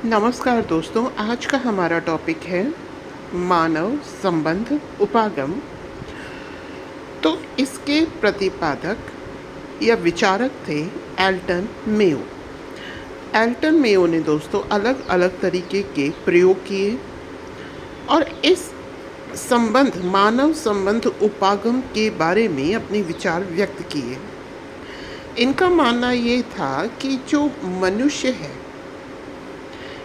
नमस्कार दोस्तों, आज का हमारा टॉपिक है मानव संबंध उपागम। तो इसके प्रतिपादक या विचारक थे एल्टन मेयो। एल्टन मेयो ने दोस्तों अलग अलग तरीके के प्रयोग किए और इस मानव संबंध उपागम के बारे में अपने विचार व्यक्त किए। इनका मानना ये था कि जो मनुष्य है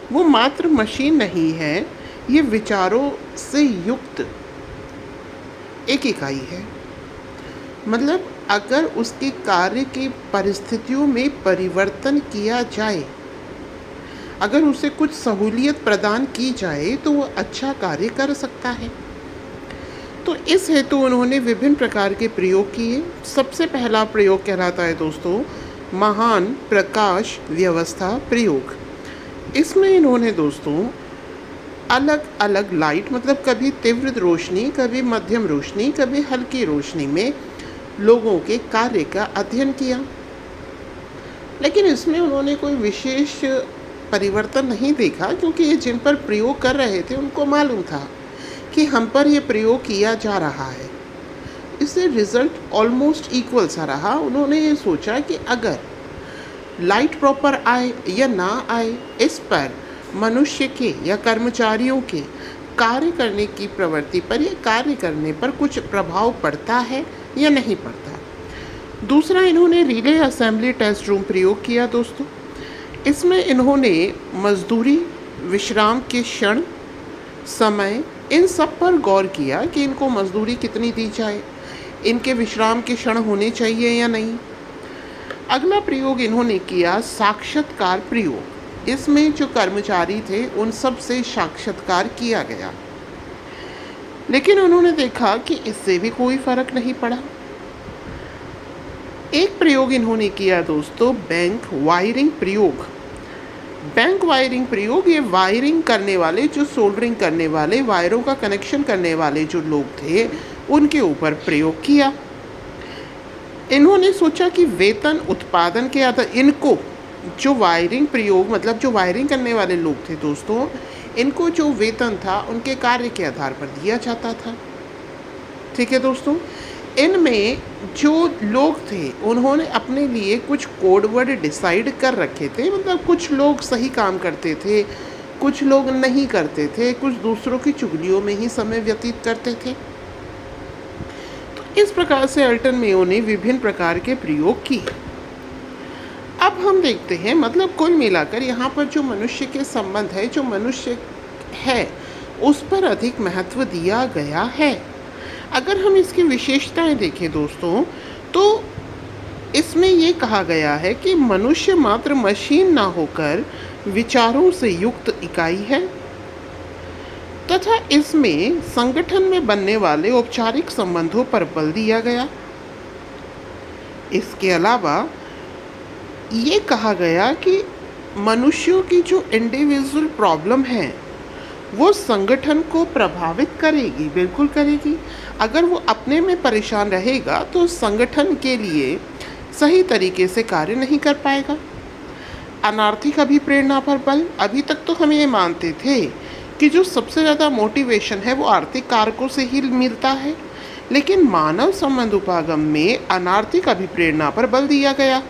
वो मात्र मशीन नहीं है, ये विचारों से युक्त एक इकाई है। मतलब अगर उसके कार्य की परिस्थितियों में परिवर्तन किया जाए, अगर उसे कुछ सहूलियत प्रदान की जाए तो वो अच्छा कार्य कर सकता है। तो इस हेतु उन्होंने विभिन्न प्रकार के प्रयोग किए। सबसे पहला प्रयोग कहलाता है दोस्तों महान प्रकाश व्यवस्था प्रयोग। इसमें इन्होंने दोस्तों अलग अलग लाइट, मतलब कभी तीव्र रोशनी, कभी मध्यम रोशनी, कभी हल्की रोशनी में लोगों के कार्य का अध्ययन किया। लेकिन इसमें उन्होंने कोई विशेष परिवर्तन नहीं देखा, क्योंकि ये जिन पर प्रयोग कर रहे थे उनको मालूम था कि हम पर ये प्रयोग किया जा रहा है। इससे रिजल्ट ऑलमोस्ट इक्वल सा रहा। उन्होंने ये सोचा कि अगर लाइट प्रॉपर आए या ना आए, इस पर मनुष्य के या कर्मचारियों के कार्य करने की प्रवृत्ति पर या कार्य करने पर कुछ प्रभाव पड़ता है या नहीं पड़ता। दूसरा, इन्होंने रिले असेंबली टेस्ट रूम प्रयोग किया दोस्तों। इसमें इन्होंने मजदूरी, विश्राम के क्षण, समय, इन सब पर गौर किया कि इनको मजदूरी कितनी दी जाए, इनके विश्राम के क्षण होने चाहिए या नहीं। अगला प्रयोग इन्होंने किया साक्षात्कार प्रयोग। इसमें जो कर्मचारी थे उन सब से साक्षात्कार किया गया, लेकिन उन्होंने देखा कि इससे भी कोई फर्क नहीं पड़ा। एक प्रयोग इन्होंने किया दोस्तों बैंक वायरिंग प्रयोग। बैंक वायरिंग प्रयोग, ये वायरिंग करने वाले, जो सोल्डरिंग करने वाले, वायरों का कनेक्शन करने वाले जो लोग थे उनके ऊपर प्रयोग किया। इन्होंने सोचा कि वेतन उत्पादन के आधार, इनको जो वायरिंग प्रयोग, मतलब जो वायरिंग करने वाले लोग थे दोस्तों, इनको जो वेतन था उनके कार्य के आधार पर दिया जाता था। ठीक है दोस्तों, इनमें जो लोग थे उन्होंने अपने लिए कुछ कोड वर्ड डिसाइड कर रखे थे। मतलब कुछ लोग सही काम करते थे, कुछ लोग नहीं करते थे, कुछ दूसरों की चुगलियों में ही समय व्यतीत करते थे। इस प्रकार से एल्टन मेयो ने विभिन्न प्रकार के प्रयोग किए। अब हम देखते हैं, मतलब कुल मिलाकर यहाँ पर जो मनुष्य के संबंध है, जो मनुष्य है, उस पर अधिक महत्व दिया गया है। अगर हम इसकी विशेषताएं देखें दोस्तों, तो इसमें ये कहा गया है कि मनुष्य मात्र मशीन ना होकर विचारों से युक्त इकाई है, तथा इसमें संगठन में बनने वाले औपचारिक संबंधों पर बल दिया गया। इसके अलावा ये कहा गया कि मनुष्यों की जो इंडिविजुअल प्रॉब्लम है वो संगठन को प्रभावित करेगी, बिल्कुल करेगी। अगर वो अपने में परेशान रहेगा तो संगठन के लिए सही तरीके से कार्य नहीं कर पाएगा। अनार्थिक अभिप्रेरणा पर बल। अभी तक तो हम ये मानते थे कि जो सबसे ज़्यादा मोटिवेशन है वो आर्थिक कारकों से ही मिलता है, लेकिन मानव संबंध उपागम में अनार्थिक अभिप्रेरणा पर बल दिया गया।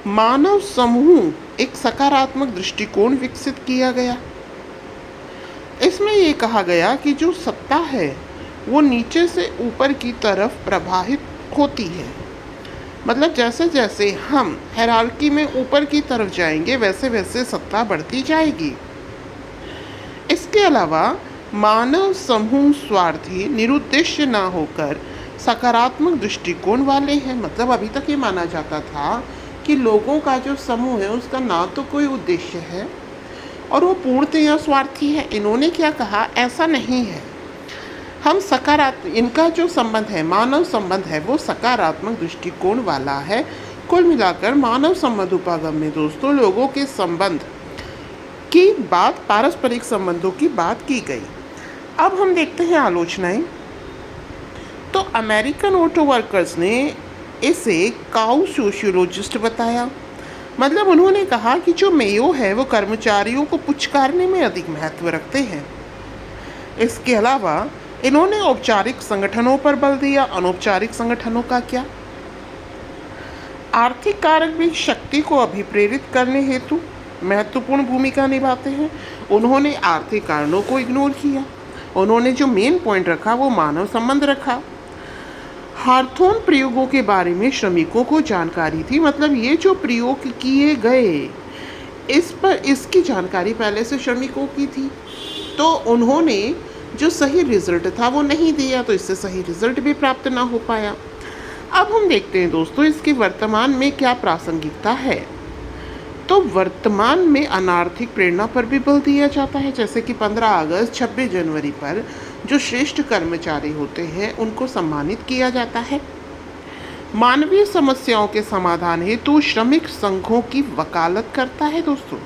मानव समूह एक सकारात्मक दृष्टिकोण विकसित किया गया। इसमें ये कहा गया कि जो सत्ता है वो नीचे से ऊपर की तरफ प्रवाहित होती है। मतलब जैसे जैसे हम हायरार्की में ऊपर की तरफ जाएंगे वैसे वैसे सत्ता बढ़ती जाएगी। इसके अलावा मानव समूह स्वार्थी, निरुद्देश्य ना होकर सकारात्मक दृष्टिकोण वाले हैं। मतलब अभी तक ये माना जाता था कि लोगों का जो समूह है उसका ना तो कोई उद्देश्य है और वो पूर्णतया स्वार्थी है। इन्होंने क्या कहा, ऐसा नहीं है। हम सकारात्मक, इनका जो संबंध है, मानव संबंध है, वो सकारात्मक दृष्टिकोण वाला है। कुल मिलाकर मानव संबंध उपागम में दोस्तों लोगों के संबंध की बात, पारस्परिक संबंधों की बात की गई। अब हम देखते हैं आलोचनाएं। तो अमेरिकन ऑटो वर्कर्स ने इसे काउ सोशियोलॉजिस्ट बताया। मतलब उन्होंने कहा कि जो मेयो है वो कर्मचारियों को पुचकारने में अधिक महत्व रखते हैं। इसके अलावा इन्होंने औपचारिक संगठनों पर बल दिया। अनौपचारिक संगठनों का क्या? आर्थिक कारक भी शक्ति को अभिप्रेरित करने हेतु महत्वपूर्ण भूमिका निभाते हैं। उन्होंने आर्थिक कारणों को इग्नोर किया। उन्होंने जो मेन पॉइंट रखा वो मानव संबंध रखा। हार्थोन प्रयोगों के बारे में श्रमिकों को जानकारी थी। मतलब ये जो प्रयोग किए गए इस पर इसकी जानकारी पहले से श्रमिकों की थी, तो उन्होंने जो सही रिजल्ट था वो नहीं दिया, तो इससे सही रिजल्ट भी प्राप्त ना हो पाया। अब हम देखते हैं दोस्तों इसकी वर्तमान में क्या प्रासंगिकता है। तो वर्तमान में अनार्थिक प्रेरणा पर भी बल दिया जाता है, जैसे कि 15 अगस्त 26 जनवरी पर जो श्रेष्ठ कर्मचारी होते हैं उनको सम्मानित किया जाता है। मानवीय समस्याओं के समाधान हेतु श्रमिक संघों की वकालत करता है दोस्तों।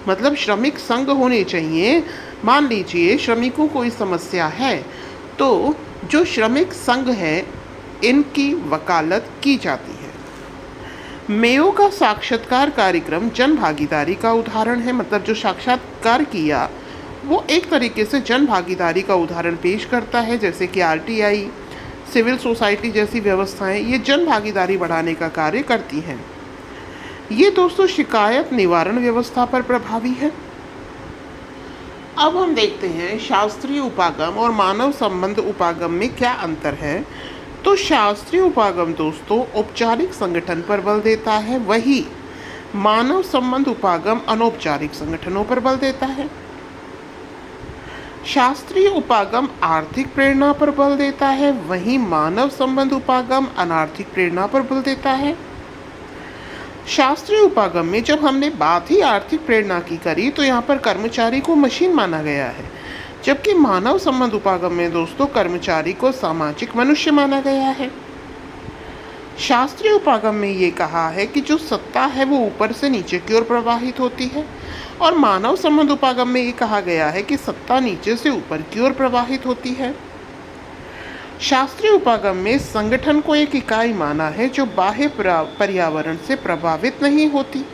मतलब श्रमिक संघ होने चाहिए। मान लीजिए श्रमिकों को कोई समस्या है तो जो श्रमिक संघ है इनकी वकालत की जाती है। मेयो का साक्षात्कार कार्यक्रम जन भागीदारी का उदाहरण है। मतलब जो साक्षात्कार किया वो एक तरीके से जन भागीदारी का उदाहरण पेश करता है, जैसे कि आरटीआई, सिविल सोसाइटी जैसी व्यवस्थाएं ये जन भागीदारी बढ़ाने का कार्य करती हैं। ये दोस्तों शिकायत निवारण व्यवस्था पर प्रभावी है। अब हम देखते हैं शास्त्रीय उपागम और मानव संबंध उपागम में क्या अंतर है। तो शास्त्रीय उपागम दोस्तों औपचारिक संगठन पर बल देता है, वही मानव संबंध उपागम अनौपचारिक संगठनों पर बल देता है। शास्त्रीय उपागम आर्थिक प्रेरणा पर बल देता है, वहीं मानव संबंध उपागम अनार्थिक प्रेरणा पर बल देता है। शास्त्रीय उपागम में जब हमने बात ही आर्थिक प्रेरणा की करी तो यहाँ पर कर्मचारी को मशीन माना गया है, जबकि मानव संबंध उपागम में दोस्तों कर्मचारी को सामाजिक मनुष्य माना गया है। शास्त्रीय उपागम में ये कहा है कि जो सत्ता है वो ऊपर से नीचे की ओर प्रवाहित होती है, और मानव संबंध उपागम में ये कहा गया है कि सत्ता नीचे से ऊपर की ओर प्रवाहित होती है। शास्त्रीय उपागम में संगठन को एक इकाई माना है जो बाह्य पर्यावरण से प्रभावित नहीं होती,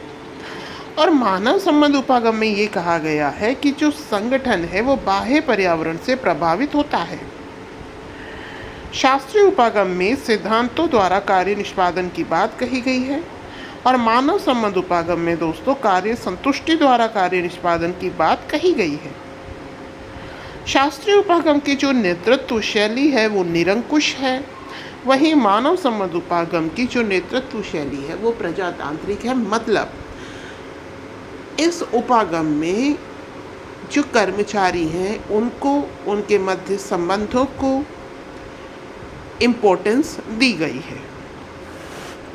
और मानव संबंध उपागम में ये कहा गया है कि जो संगठन है वो बाह्य पर्यावरण से प्रभावित होता है। शास्त्रीय उपागम में सिद्धांतों द्वारा कार्य निष्पादन की बात कही गई है, और मानव संबंध उपागम में दोस्तों कार्य संतुष्टि द्वारा कार्य निष्पादन की बात कही गई है। शास्त्रीय उपागम की जो नेतृत्व शैली है वो निरंकुश है, वहीं मानव संबंध उपागम की जो नेतृत्व शैली है वो प्रजातांत्रिक है। मतलब इस उपागम में जो कर्मचारी हैं उनको उनके मध्य संबंधों को इम्पोर्टेंस दी गई है।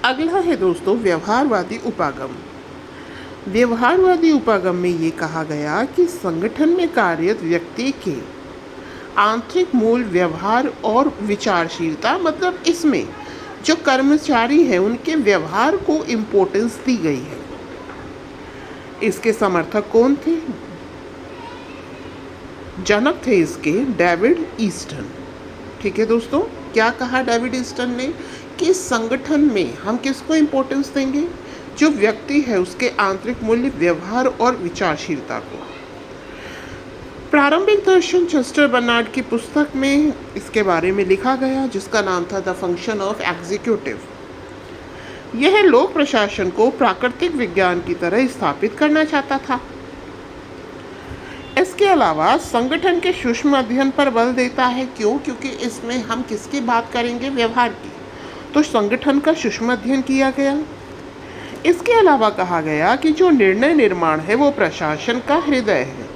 अगला है दोस्तों व्यवहारवादी उपागम। व्यवहारवादी उपागम में ये कहा गया कि संगठन में कार्यरत व्यक्ति के आंतरिक मूल व्यवहार और विचारशीलता, मतलब इसमें जो कर्मचारी हैं उनके व्यवहार को इम्पोर्टेंस दी गई है। इसके समर्थक कौन थे? जनक थे इसके डेविड ईस्टन। ठीक है दोस्तों, क्या कहा डेविड ईस्टन ने कि संगठन में हम किसको इम्पोर्टेंस देंगे? जो व्यक्ति है उसके आंतरिक मूल्य, व्यवहार और विचारशीलता को। प्रारंभिक दर्शन चेस्टर बर्नार्ड की पुस्तक में इसके बारे में लिखा गया, जिसका नाम था द फंक्शन ऑफ एग्जीक्यूटिव। यह लोक प्रशासन को प्राकृतिक विज्ञान की तरह स्थापित करना चाहता था। इसके अलावा संगठन के सूक्ष्म अध्ययन पर बल देता है। क्यों? क्योंकि इसमें हम किसकी बात करेंगे? व्यवहार की। तो संगठन का सूक्ष्म अध्ययन किया गया। इसके अलावा कहा गया कि जो निर्णय निर्माण है वो प्रशासन का हृदय है।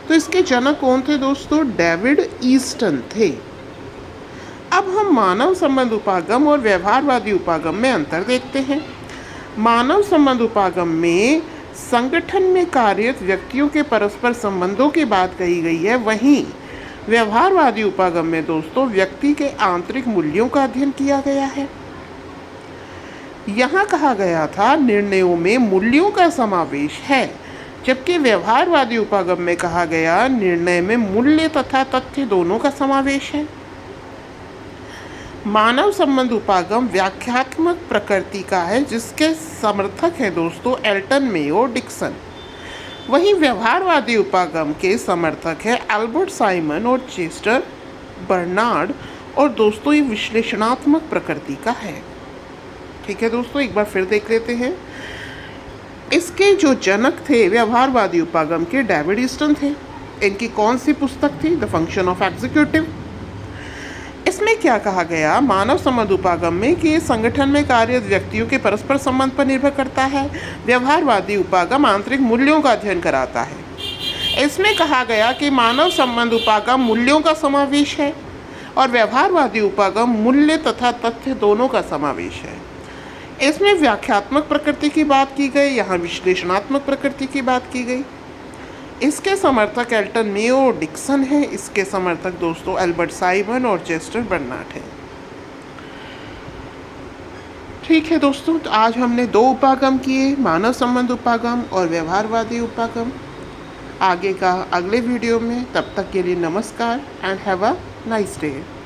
तो इसके जनक कौन थे दोस्तों? डेविड ईस्टन थे। अब हम मानव संबंध उपागम और व्यवहारवादी उपागम में अंतर देखते हैं। मानव संबंध उपागम में संगठन में कार्यरत व्यक्तियों के परस्पर संबंधों की बात कही गई है, वहीं व्यवहारवादी उपागम में दोस्तों व्यक्ति के आंतरिक मूल्यों का अध्ययन किया गया है। यहाँ कहा गया था निर्णयों में मूल्यों का समावेश है, जबकि व्यवहारवादी उपागम में कहा गया निर्णय में मूल्य तथा तथ्य दोनों का समावेश है। मानव संबंध उपागम व्याख्यात्मक व्याख्यात्मक प्रकृति का है, जिसके समर्थक हैं दोस्तों एल्टन मेयो डिक्सन। वहीं व्यवहारवादी उपागम के समर्थक है एल्बर्ट साइमन और चेस्टर बर्नार्ड। और दोस्तों ये विश्लेषणात्मक प्रकृति का है। ठीक है दोस्तों, एक बार फिर देख लेते हैं। इसके जो जनक थे व्यवहारवादी उपागम के डेविड ईस्टन थे। इनकी कौन सी पुस्तक थी? The function of executive. इसमें क्या कहा गया मानव संबंध उपागम में कि संगठन में कार्यरत व्यक्तियों के परस्पर संबंध पर निर्भर करता है। व्यवहारवादी उपागम आंतरिक मूल्यों का अध्ययन कराता है। इसमें कहा गया कि मानव संबंध उपागम मूल्यों का समावेश है और व्यवहारवादी उपागम मूल्य तथा तथ्य दोनों का समावेश है। इसमें व्याख्यात्मक प्रकृति की बात की गई, यहाँ विश्लेषणात्मक प्रकृति की बात की गई। इसके समर्थक एल्टन मेयो और डिक्सन है। इसके समर्थक दोस्तों एल्बर्ट साइमन और चेस्टर बर्नार्ड है। ठीक है दोस्तों, तो आज हमने 2 उपागम किए, मानव संबंध उपागम और व्यवहारवादी उपागम। आगे का अगले वीडियो में, तब तक के लिए नमस्कार and have a nice day.